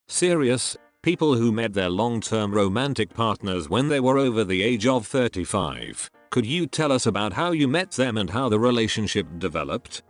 Serious, people who met their long-term romantic partners when they were over the age of 35. Could you tell us about how you met them and how the relationship developed?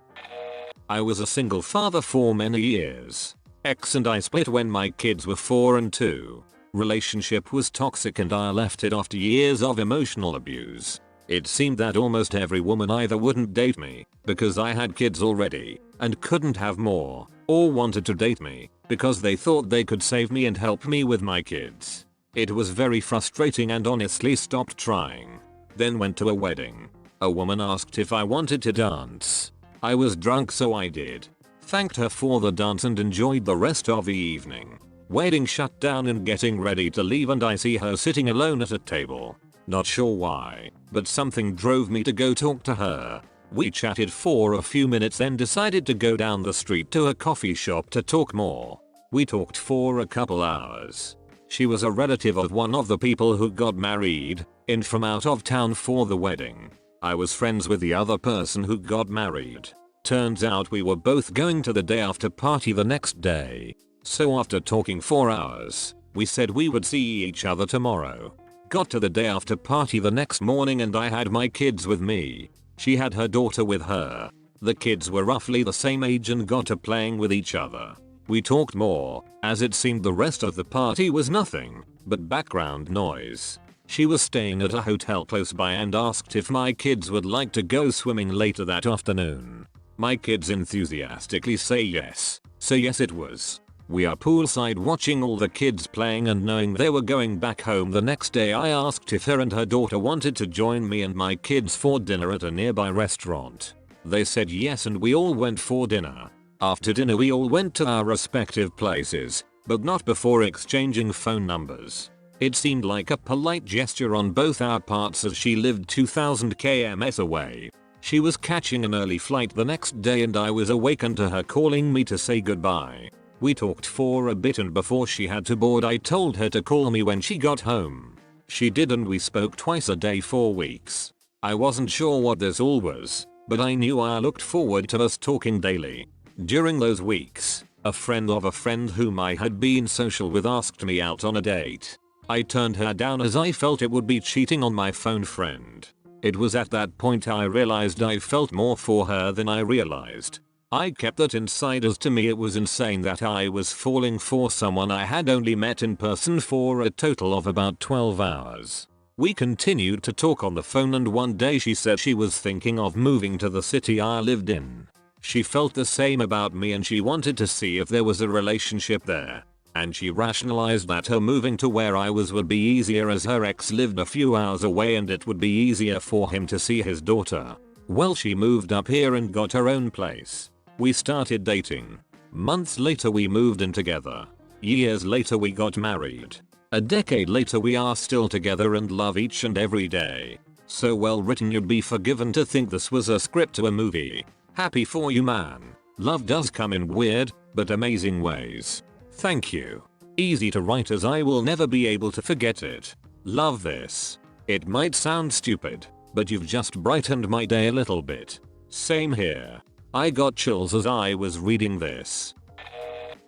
I was a single father for many years. Ex and I split when my kids were 4 and 2. Relationship was toxic and I left it after years of emotional abuse. It seemed that almost every woman either wouldn't date me because I had kids already and couldn't have more, or wanted to date me because they thought they could save me and help me with my kids. It was very frustrating and honestly stopped trying. Then went to a wedding. A woman asked if I wanted to dance. I was drunk so I did. Thanked her for the dance and enjoyed the rest of the evening. Wedding shut down and getting ready to leave and I see her sitting alone at a table. Not sure why, but something drove me to go talk to her. We chatted for a few minutes then decided to go down the street to a coffee shop to talk more. We talked for a couple hours. She was a relative of one of the people who got married, in from out of town for the wedding. I was friends with the other person who got married. Turns out we were both going to the day after party the next day. So after talking for hours, we said we would see each other tomorrow. Got to the day after party the next morning and I had my kids with me. She had her daughter with her. The kids were roughly the same age and got to playing with each other. We talked more, as it seemed the rest of the party was nothing but background noise. She was staying at a hotel close by and asked if my kids would like to go swimming later that afternoon. My kids enthusiastically say yes, so yes it was. We are poolside watching all the kids playing and knowing they were going back home the next day I asked if her and her daughter wanted to join me and my kids for dinner at a nearby restaurant. They said yes and we all went for dinner. After dinner we all went to our respective places, but not before exchanging phone numbers. It seemed like a polite gesture on both our parts as she lived 2000 km away. She was catching an early flight the next day and I was awakened to her calling me to say goodbye. We talked for a bit and before she had to board I told her to call me when she got home. She did and we spoke twice a day for weeks. I wasn't sure what this all was, but I knew I looked forward to us talking daily. During those weeks, a friend of a friend whom I had been social with asked me out on a date. I turned her down as I felt it would be cheating on my phone friend. It was at that point I realized I felt more for her than I realized. I kept that inside as to me it was insane that I was falling for someone I had only met in person for a total of about 12 hours. We continued to talk on the phone and one day she said she was thinking of moving to the city I lived in. She felt the same about me and she wanted to see if there was a relationship there. And she rationalized that her moving to where I was would be easier as her ex lived a few hours away and it would be easier for him to see his daughter. Well, she moved up here and got her own place. We started dating. Months later we moved in together. Years later we got married. A decade later we are still together and love each and every day. So well written you'd be forgiven to think this was a script to a movie. Happy for you, man. Love does come in weird, but amazing ways. Thank you. Easy to write as I will never be able to forget it. Love this. It might sound stupid, but you've just brightened my day a little bit. Same here. I got chills as I was reading this.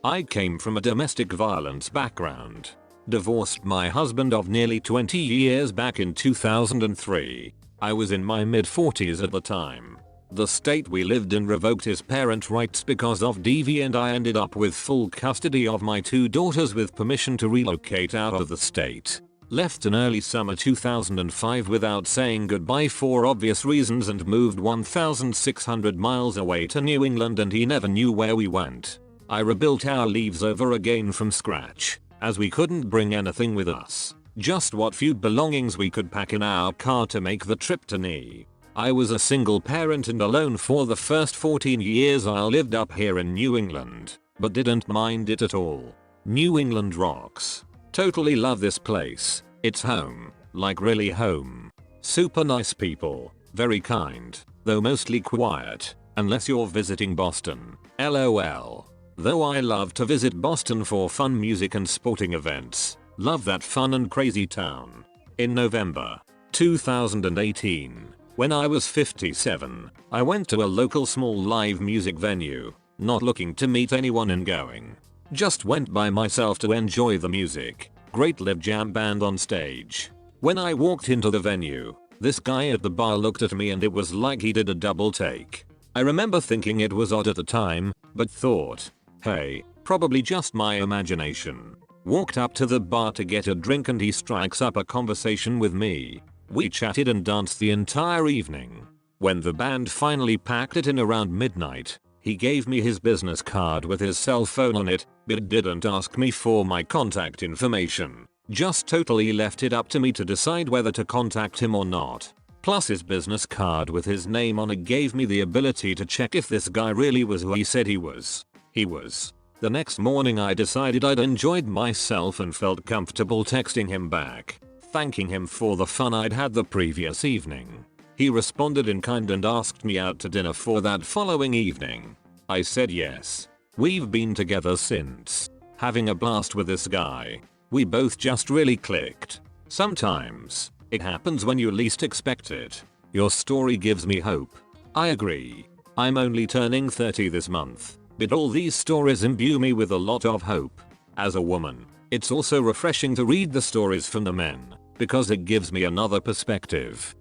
I came from a domestic violence background. Divorced my husband of nearly 20 years back in 2003. I was in my mid-40s at the time. The state we lived in revoked his parent rights because of DV and I ended up with full custody of my 2 daughters with permission to relocate out of the state. Left in early summer 2005 without saying goodbye for obvious reasons and moved 1,600 miles away to New England and he never knew where we went. I rebuilt our lives over again from scratch, as we couldn't bring anything with us. Just what few belongings we could pack in our car to make the trip to NE. I was a single parent and alone for the first 14 years I lived up here in New England, but didn't mind it at all. New England rocks. Totally love this place. It's home, like really home. Super nice people, very kind, though mostly quiet, unless you're visiting Boston. LOL. Though I love to visit Boston for fun music and sporting events. Love that fun and crazy town. In November 2018, when I was 57, I went to a local small live music venue, not looking to meet anyone and going. Just went by myself to enjoy the music. Great live jam band on stage. When I walked into the venue, this guy at the bar looked at me and it was like he did a double take. I remember thinking it was odd at the time, but thought, hey, probably just my imagination. Walked up to the bar to get a drink and he strikes up a conversation with me. We chatted and danced the entire evening. When the band finally packed it in around midnight, he gave me his business card with his cell phone on it, but didn't ask me for my contact information. Just totally left it up to me to decide whether to contact him or not. Plus his business card with his name on it gave me the ability to check if this guy really was who he said he was. He was. The next morning I decided I'd enjoyed myself and felt comfortable texting him back, thanking him for the fun I'd had the previous evening. He responded in kind and asked me out to dinner for that following evening. I said yes. We've been together since. Having a blast with this guy. We both just really clicked. Sometimes, it happens when you least expect it. Your story gives me hope. I agree. I'm only turning 30 this month, but all these stories imbue me with a lot of hope. As a woman, it's also refreshing to read the stories from the men, because it gives me another perspective.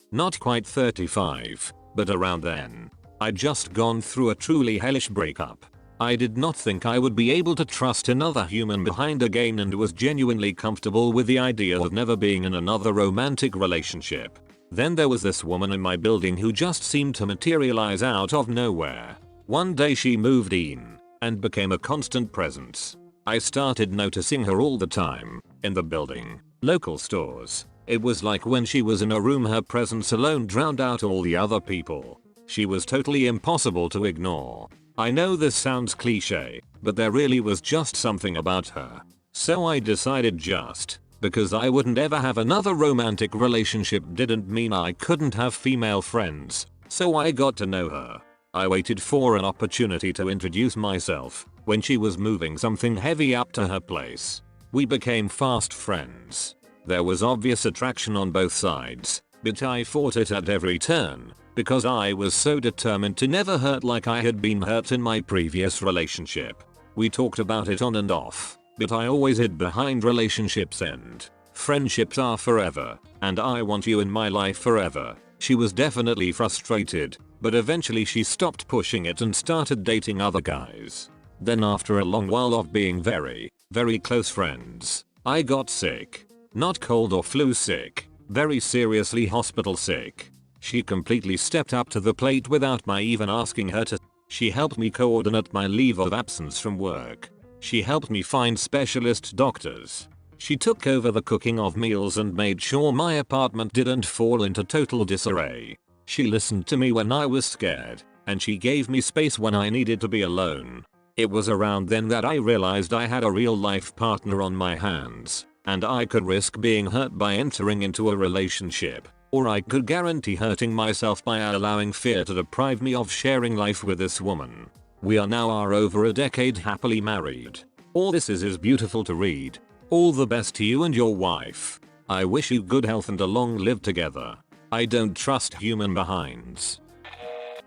Not quite 35, but around then. I'd just gone through a truly hellish breakup. I did not think I would be able to trust another human behind again and was genuinely comfortable with the idea of never being in another romantic relationship. Then there was this woman in my building who just seemed to materialize out of nowhere. One day she moved in and became a constant presence. I started noticing her all the time, in the building, local stores. It was like when she was in a room her presence alone drowned out all the other people. She was totally impossible to ignore. I know this sounds cliche, but there really was just something about her. So I decided just because I wouldn't ever have another romantic relationship didn't mean I couldn't have female friends. So I got to know her. I waited for an opportunity to introduce myself when she was moving something heavy up to her place. We became fast friends. There was obvious attraction on both sides, but I fought it at every turn because I was so determined to never hurt like I had been hurt in my previous relationship. We talked about it on and off, but I always hid behind relationships end. Friendships are forever, and I want you in my life forever. She was definitely frustrated, but eventually she stopped pushing it and started dating other guys. Then after a long while of being very, very close friends, I got sick. Not cold or flu sick, very seriously hospital sick. She completely stepped up to the plate without my even asking her to. She helped me coordinate my leave of absence from work. She helped me find specialist doctors. She took over the cooking of meals and made sure my apartment didn't fall into total disarray. She listened to me when I was scared, and she gave me space when I needed to be alone. It was around then that I realized I had a real life partner on my hands. And I could risk being hurt by entering into a relationship, or I could guarantee hurting myself by allowing fear to deprive me of sharing life with this woman. We are now over a decade happily married. All this is beautiful to read. All the best to you and your wife. I wish you good health and a long live together. I don't trust human behinds.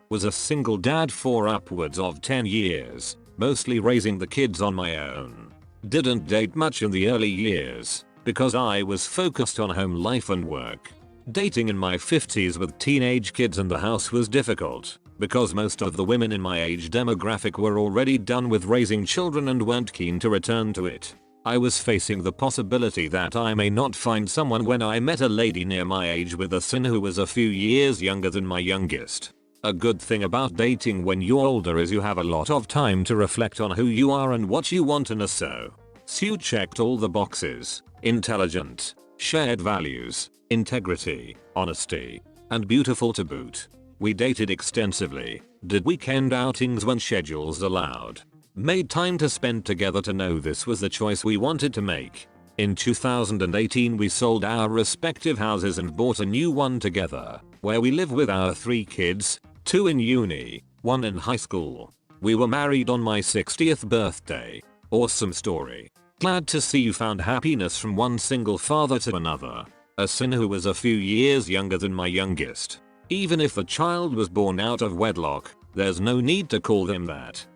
Was a single dad for upwards of 10 years, mostly raising the kids on my own. Didn't date much in the early years because I was focused on home life and work. Dating in my 50s with teenage kids in the house was difficult because most of the women in my age demographic were already done with raising children and weren't keen to return to it. I was facing the possibility that I may not find someone when I met a lady near my age with a son who was a few years younger than my youngest. A good thing about dating when you're older is you have a lot of time to reflect on who you are and what you want in a so. Sue checked all the boxes: intelligent, shared values, integrity, honesty, and beautiful to boot. We dated extensively, did weekend outings when schedules allowed. Made time to spend together to know this was the choice we wanted to make. In 2018 we sold our respective houses and bought a new one together, where we live with our 3 kids, 2 in uni, 1 in high school. We were married on my 60th birthday. Awesome story. Glad to see you found happiness from one single father to another. A son who was a few years younger than my youngest. Even if the child was born out of wedlock, there's no need to call him that.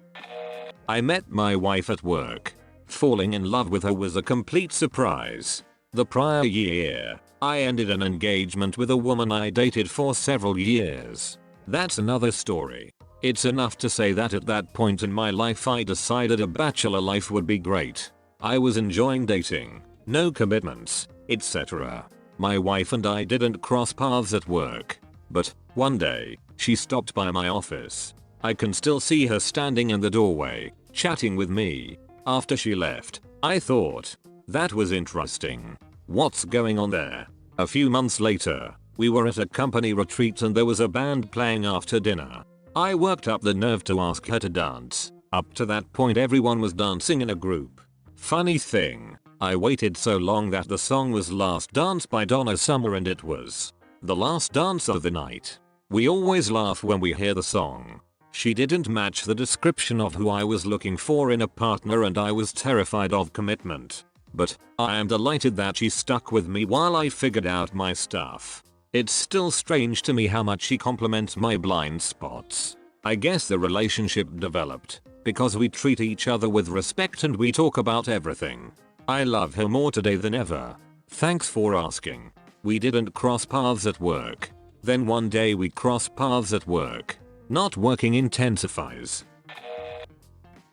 I met my wife at work. Falling in love with her was a complete surprise. The prior year, I ended an engagement with a woman I dated for several years. That's another story. It's enough to say that at that point in my life I decided a bachelor life would be great. I was enjoying dating, no commitments, etc. My wife and I didn't cross paths at work. But one day, she stopped by my office. I can still see her standing in the doorway, chatting with me. After she left, I thought, that was interesting. What's going on there? A few months later, we were at a company retreat and there was a band playing after dinner. I worked up the nerve to ask her to dance. Up to that point everyone was dancing in a group. Funny thing, I waited so long that the song was Last Dance by Donna Summer and it was the last dance of the night. We always laugh when we hear the song. She didn't match the description of who I was looking for in a partner and I was terrified of commitment. But I am delighted that she stuck with me while I figured out my stuff. It's still strange to me how much she compliments my blind spots. I guess the relationship developed because we treat each other with respect and we talk about everything. I love her more today than ever. Thanks for asking. We didn't cross paths at work. Then one day we crossed paths at work. Not working intensifies.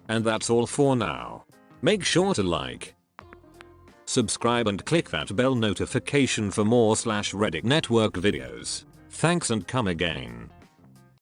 And that's all for now. Make sure to like, subscribe and click that bell notification for more /Reddit network videos. Thanks and come again.